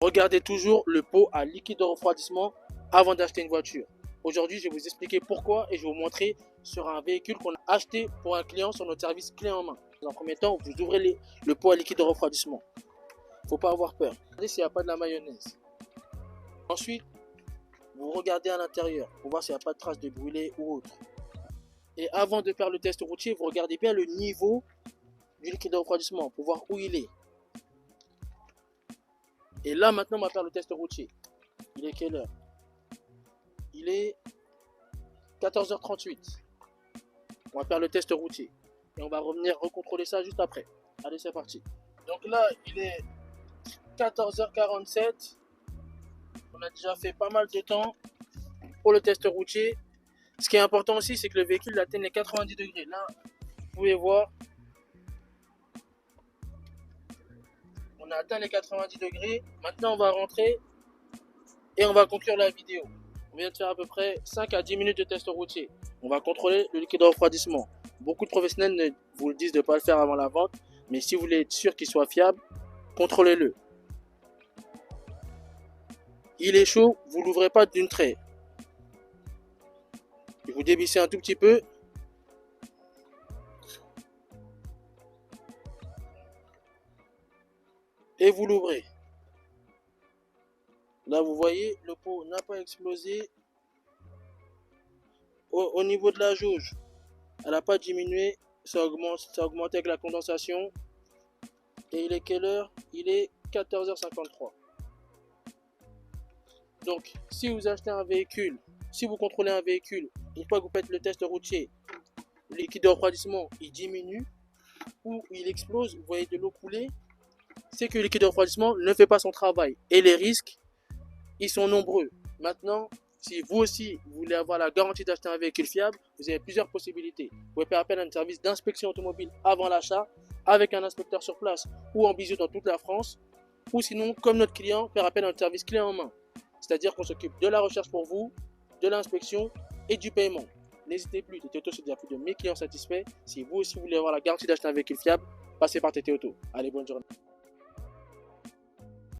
regardez toujours le pot à liquide de refroidissement avant d'acheter une voiture. Aujourd'hui, je vais vous expliquer pourquoi et je vais vous montrer sur un véhicule qu'on a acheté pour un client sur notre service clé en main. Dans un premier temps, vous ouvrez le pot à liquide de refroidissement. Il ne faut pas avoir peur. Regardez s'il n'y a pas de la mayonnaise. Ensuite, vous regardez à l'intérieur pour voir s'il n'y a pas de traces de brûlé ou autre. Et avant de faire le test routier, vous regardez bien le niveau du liquide de refroidissement pour voir où il est. Et là, maintenant, on va faire le test routier. Il est quelle heure? Il est 14h38. On va faire le test routier. Et on va revenir recontrôler ça juste après. Allez, c'est parti. Donc là, il est 14h47. On a déjà fait pas mal de temps pour le test routier. Ce qui est important aussi, c'est que le véhicule atteigne les 90 degrés. Là, vous pouvez voir, on a atteint les 90 degrés. Maintenant, on va rentrer et on va conclure la vidéo. On vient de faire à peu près 5 à 10 minutes de test routier. On va contrôler le liquide de refroidissement. Beaucoup de professionnels vous le disent de ne pas le faire avant la vente. Mais si vous voulez être sûr qu'il soit fiable, contrôlez-le. Il est chaud, vous ne l'ouvrez pas d'une traite. Vous dévissez un tout petit peu. Et vous l'ouvrez. Là, vous voyez, le pot n'a pas explosé. Au niveau de la jauge, elle n'a pas diminué. Ça a augmenté avec la condensation. Et il est quelle heure? Il est 14h53. Donc, si vous achetez un véhicule, si vous contrôlez un véhicule, une fois que vous faites le test routier, le liquide de refroidissement, il diminue ou il explose, vous voyez de l'eau couler, c'est que le liquide de refroidissement ne fait pas son travail. Et les risques, ils sont nombreux. Maintenant, si vous aussi, vous voulez avoir la garantie d'acheter un véhicule fiable, vous avez plusieurs possibilités. Vous pouvez faire appel à un service d'inspection automobile avant l'achat, avec un inspecteur sur place ou en visio dans toute la France. Ou sinon, comme notre client, faire appel à un service clé en main. C'est-à-dire qu'on s'occupe de la recherche pour vous, de l'inspection et du paiement. N'hésitez plus, TT Auto, c'est déjà plus de 1000 clients satisfaits. Si vous aussi voulez avoir la garantie d'acheter un véhicule fiable, passez par TT Auto. Allez, bonne journée.